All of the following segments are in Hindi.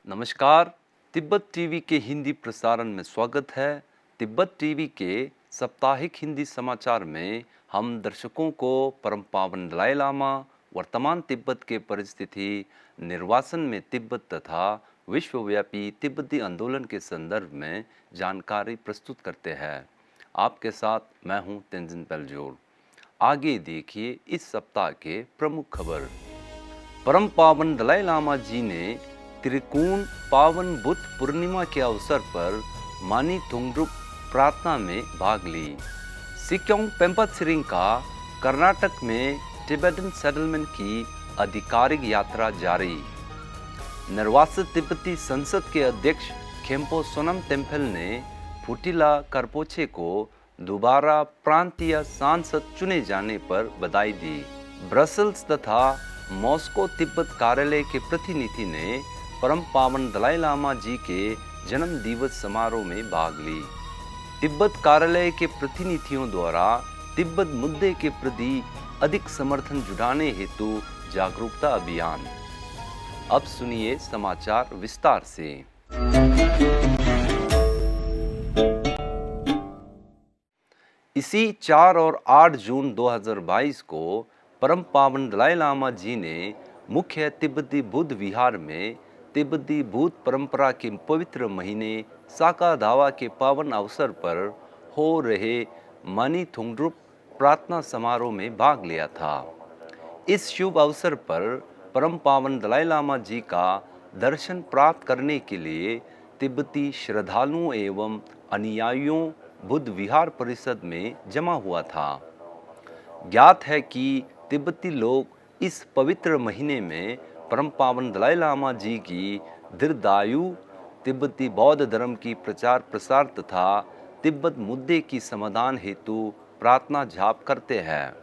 नमस्कार। तिब्बत टीवी के हिंदी प्रसारण में स्वागत है। तिब्बत टीवी के साप्ताहिक हिंदी समाचार में हम दर्शकों को परम पावन दलाई लामा, वर्तमान तिब्बत के परिस्थिति, निर्वासन में तिब्बत तथा विश्वव्यापी तिब्बती आंदोलन के संदर्भ में जानकारी प्रस्तुत करते हैं। आपके साथ मैं हूं तेंजिन पेलजोर। आगे देखिए इस सप्ताह के प्रमुख खबर। परम पावन दलाई लामा जी ने त्रिकोण पावन बुद्ध पूर्णिमा के अवसर पर मानी थुंगड्रुप प्रार्थना में भाग ली। सिक्योंग पेम्पा त्सिरिंग का कर्नाटक में टिबेटन सेटलमेंट की आधिकारिक यात्रा जारी। निर्वासित तिब्बती संसद के अध्यक्ष खेम्पो सोनम तेम्पेल ने फुटिला करपोचे को दोबारा प्रांतीय सांसद चुने जाने पर बधाई दी। ब्रसल्स तथा मॉस्को तिब्बत कार्यालय के प्रतिनिधि ने परम पावन दलाई लामा जी के जन्म दिवस समारोह में भाग ली। तिब्बत कार्यालय के प्रतिनिधियों द्वारा तिब्बत मुद्दे के प्रति अधिक समर्थन जुटाने हेतु जागरूकता अभियान। अब सुनिए समाचार विस्तार से। इसी 4 और 8 जून 2022 को परम पावन दलाई लामा जी ने मुख्य तिब्बती बुद्ध विहार में तिब्बती बुद्ध परंपरा के पवित्र महीने साका दावा के पावन अवसर पर हो रहे मानी थुंगड्रुप प्रार्थना समारोह में भाग लिया था। इस शुभ अवसर पर परम पावन दलाई लामा जी का दर्शन प्राप्त करने के लिए तिब्बती श्रद्धालुओं एवं अनुयायियों बुद्ध विहार परिषद में जमा हुआ था। ज्ञात है कि तिब्बती लोग इस पवित्र महीने में परम पावन दलाई लामा जी की दीर्घायु, तिब्बती बौद्ध धर्म की प्रचार प्रसार तथा तिब्बत मुद्दे की समाधान हेतु प्रार्थना जाप करते हैं।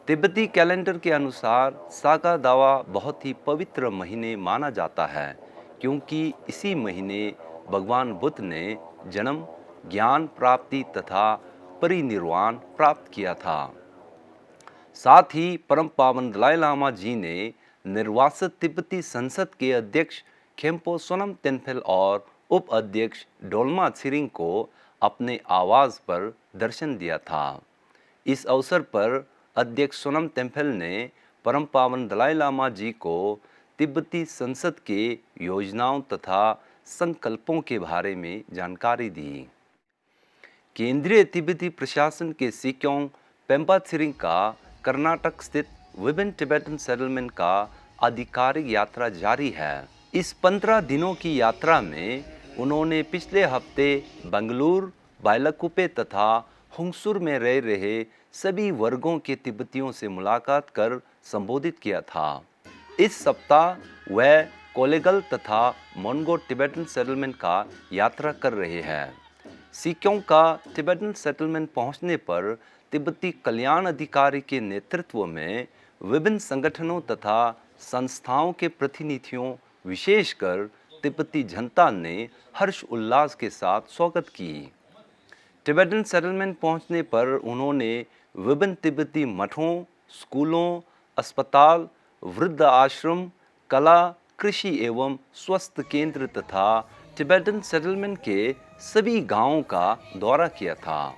तिब्बती कैलेंडर के अनुसार साका दावा बहुत ही पवित्र महीने माना जाता है, क्योंकि इसी महीने भगवान बुद्ध ने जन्म, ज्ञान प्राप्ति तथा परिनिर्वाण प्राप्त किया था। साथ ही परम पावन दलाई लामा जी ने निर्वासित तिब्बती संसद के अध्यक्ष खेम्पो सोनम तेम्पेल और उप अध्यक्ष डोल्मा त्सिरिंग को अपने आवास पर दर्शन दिया था। इस अवसर पर अध्यक्ष सोनम तेम्पेल ने परम पावन दलाई लामा जी को तिब्बती संसद के योजनाओं तथा संकल्पों के बारे में जानकारी दी। केंद्रीय तिब्बती प्रशासन के सिक्योंग पेम्पा त्सिरिंग का कर्नाटक स्थित विभिन्न टिबेटन सेटलमेंट का आधिकारिक यात्रा जारी है। इस 15 दिनों की यात्रा में उन्होंने पिछले हफ्ते बेंगलुरु, बाइलाकुप्पे तथा हुंगसुर में रह रहे सभी वर्गों के तिब्बतियों से मुलाकात कर संबोधित किया था। इस सप्ताह वह कोलेगल तथा मोन्गो टिबेटन सेटलमेंट का यात्रा कर रहे हैं। सिक्योंग का टिबेटन सेटलमेंट पहुंचने पर तिब्बती कल्याण अधिकारी के नेतृत्व में विभिन्न संगठनों तथा संस्थाओं के प्रतिनिधियों, विशेषकर तिब्बती जनता ने हर्ष उल्लास के साथ स्वागत की। टिबेटन सेटलमेंट पहुंचने पर उन्होंने विभिन्न तिब्बती मठों, स्कूलों, अस्पताल, वृद्ध आश्रम, कला, कृषि एवं स्वास्थ्य केंद्र तथा टिबेटन सेटलमेंट के सभी गांवों का दौरा किया था।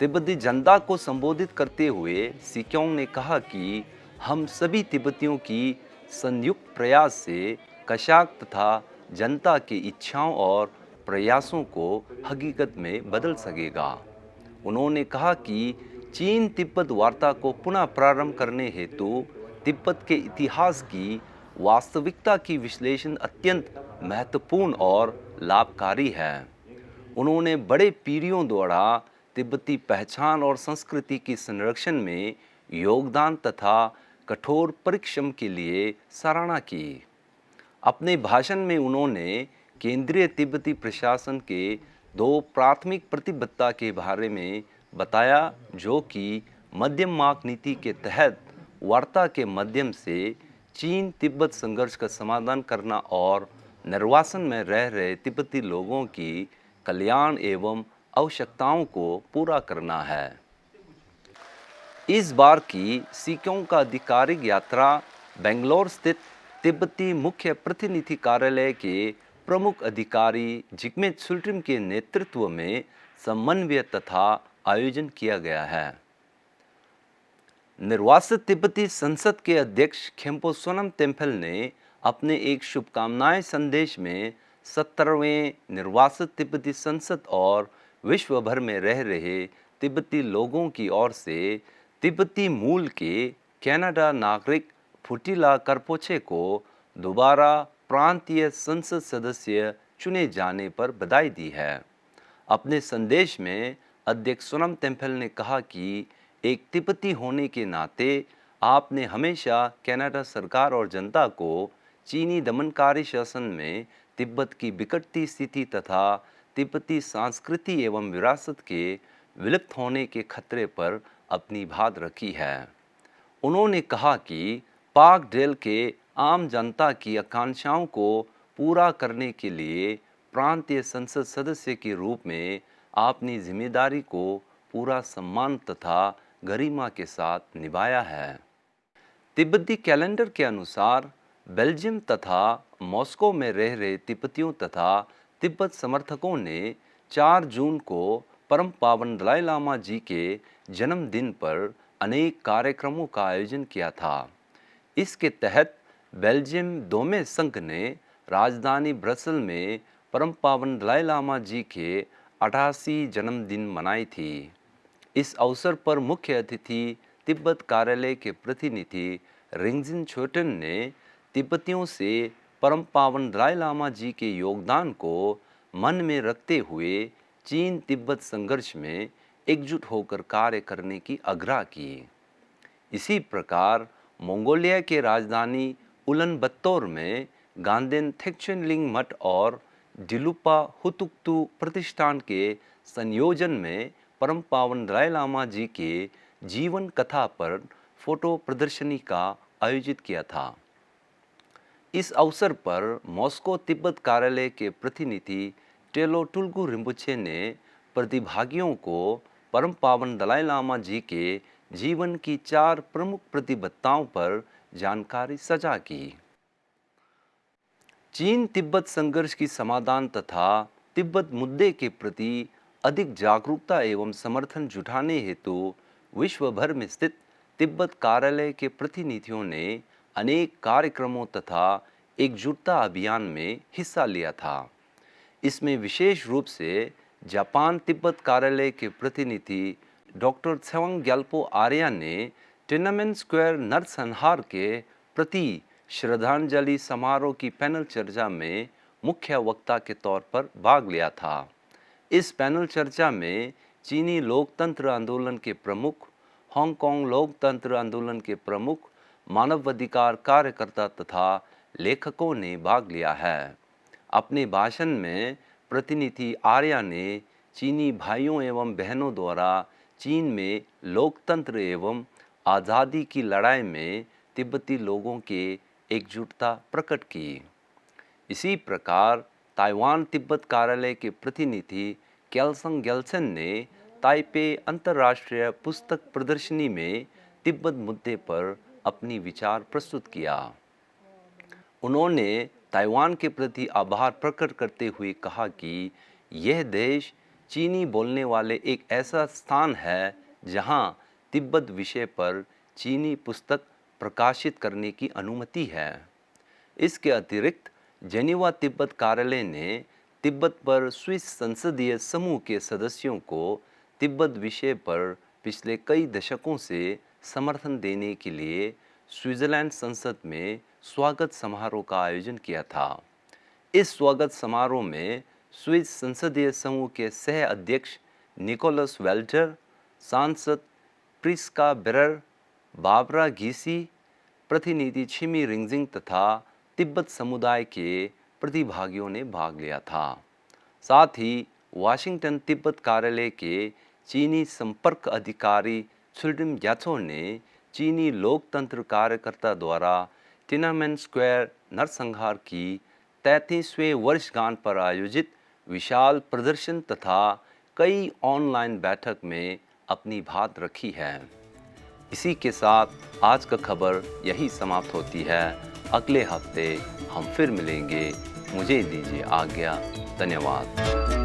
तिब्बती जनता को संबोधित करते हुए सिक्योंग ने कहा कि हम सभी तिब्बतियों की संयुक्त प्रयास से कशाक तथा जनता की इच्छाओं और प्रयासों को हकीकत में बदल सकेगा। उन्होंने कहा कि चीन तिब्बत वार्ता को पुनः प्रारंभ करने हेतु तिब्बत के इतिहास की वास्तविकता की विश्लेषण अत्यंत महत्वपूर्ण और लाभकारी है। उन्होंने बड़े पीढ़ियों द्वारा तिब्बती पहचान और संस्कृति की संरक्षण में योगदान तथा कठोर परिश्रम के लिए सराहना की। अपने भाषण में उन्होंने केंद्रीय तिब्बती प्रशासन के 2 प्राथमिक प्रतिबद्धता के बारे में बताया, जो कि मध्यम मार्ग नीति के तहत वार्ता के माध्यम से चीन तिब्बत संघर्ष का समाधान करना और निर्वासन में रह रहे तिब्बती लोगों की कल्याण एवं आवश्यकताओं को पूरा करना है। इस बार की सिक्योंग का आधिकारिक यात्रा बेंगलोर स्थित तिब्बती मुख्य प्रतिनिधि कार्यालय के प्रमुख अधिकारी जिग्मे सुल्ट्रिम के नेतृत्व में समन्वय तथा आयोजन किया गया है। निर्वासित तिब्बती संसद के अध्यक्ष खेम्पो सोनम तेम्पल ने अपने एक शुभकामनाएं संदेश में 70वें निर्वासित तिब्बती संसद और विश्व भर में रह रहे तिब्बती लोगों की ओर से तिब्बती मूल के कनाडा नागरिक फुटिला करपोचे को दोबारा प्रांतीय संसद सदस्य चुने जाने पर बधाई दी है। अपने संदेश में अध्यक्ष सोनम तेम्पल ने कहा कि एक तिब्बती होने के नाते आपने हमेशा कनाडा सरकार और जनता को चीनी दमनकारी शासन में तिब्बत की बिगड़ती स्थिति तथा तिब्बती संस्कृति एवं विरासत के विलुप्त होने के खतरे पर अपनी बात रखी है। उन्होंने कहा कि पाक डेल के आम जनता की आकांक्षाओं को पूरा करने के लिए प्रांतीय संसद सदस्य के रूप में अपनी जिम्मेदारी को पूरा सम्मान तथा गरिमा के साथ निभाया है। तिब्बती कैलेंडर के अनुसार बेल्जियम तथा मॉस्को में रह रहे तिब्बतियों तथा तिब्बत समर्थकों ने 4 जून को परम पावन दलाई लामा जी के जन्मदिन पर अनेक कार्यक्रमों का आयोजन किया था। इसके तहत बेल्जियम दोमे संघ ने राजधानी ब्रसल में परम पावन दलाई लामा जी के 88 जन्मदिन मनाई थी। इस अवसर पर मुख्य अतिथि तिब्बत कार्यालय के प्रतिनिधि रिंगजिन छोटन ने तिब्बतियों से परम पावन दलाई लामा जी के योगदान को मन में रखते हुए चीन तिब्बत संघर्ष में एकजुट होकर कार्य करने की आग्रह की। इसी प्रकार मंगोलिया के राजधानी उलन में गांदेन थेक्चनलिंग मठ और डिलुपा हुतुक्तु प्रतिष्ठान के संयोजन में परम पावन दलाई लामा जी के जीवन कथा पर फोटो प्रदर्शनी का आयोजित किया था। इस अवसर पर मॉस्को तिब्बत कार्यालय के प्रतिनिधि टेलो टुल्गु रिम्पुचे ने प्रतिभागियों को परम पावन दलाई लामा जी के जीवन की 4 प्रमुख प्रतिबद्धताओं पर जानकारी साझा की। चीन तिब्बत संघर्ष की समाधान तथा तिब्बत मुद्दे के प्रति अधिक जागरूकता एवं समर्थन जुटाने हेतु विश्व भर में स्थित तिब्बत कार्यालय के प्रतिनिधियों ने अनेक कार्यक्रमों तथा एकजुटता अभियान में हिस्सा लिया था। इसमें विशेष रूप से जापान तिब्बत कार्यालय के प्रतिनिधि डॉक्टर त्सेवांग ग्याल्पो आर्या ने टिएनएनमेन स्क्वायर नरसंहार के प्रति श्रद्धांजलि समारोह की पैनल चर्चा में मुख्य वक्ता के तौर पर भाग लिया था। इस पैनल चर्चा में चीनी लोकतंत्र आंदोलन के प्रमुख, हांगकांग लोकतंत्र आंदोलन के प्रमुख, मानवाधिकार कार्यकर्ता तथा लेखकों ने भाग लिया है। अपने भाषण में प्रतिनिधि आर्या ने चीनी भाइयों एवं बहनों द्वारा चीन में लोकतंत्र एवं आज़ादी की लड़ाई में तिब्बती लोगों के एकजुटता प्रकट की। इसी प्रकार ताइवान तिब्बत कार्यालय के प्रतिनिधि केल्संग गेल्सन ने ताइपे अंतर्राष्ट्रीय पुस्तक प्रदर्शनी में तिब्बत मुद्दे पर अपनी विचार प्रस्तुत किया। उन्होंने ताइवान के प्रति आभार प्रकट करते हुए कहा कि यह देश चीनी बोलने वाले एक ऐसा स्थान है जहां तिब्बत विषय पर चीनी पुस्तक प्रकाशित करने की अनुमति है। इसके अतिरिक्त जेनीवा तिब्बत कार्यालय ने तिब्बत पर स्विस संसदीय समूह के सदस्यों को तिब्बत विषय पर पिछले कई दशकों से समर्थन देने के लिए स्विट्जरलैंड संसद में स्वागत समारोह का आयोजन किया था। इस स्वागत समारोह में स्विस संसदीय समूह के सह अध्यक्ष निकोलस वेल्टर, सांसद प्रिस्का बेरर, बाबरा घीसी, प्रतिनिधि छिमी रिंगजिंग तथा तिब्बत समुदाय के प्रतिभागियों ने भाग लिया था। साथ ही वाशिंगटन तिब्बत कार्यालय के चीनी संपर्क अधिकारी छुल्डिम ग्याचो ने चीनी लोकतंत्र कार्यकर्ता द्वारा टिएनएनमेन स्क्वायर नरसंहार की 33वें वर्षगांठ पर आयोजित विशाल प्रदर्शन तथा कई ऑनलाइन बैठक में अपनी बात रखी है। इसी के साथ आज का खबर यही समाप्त होती है। अगले हफ्ते हम फिर मिलेंगे। मुझे दीजिए आज्ञा। धन्यवाद।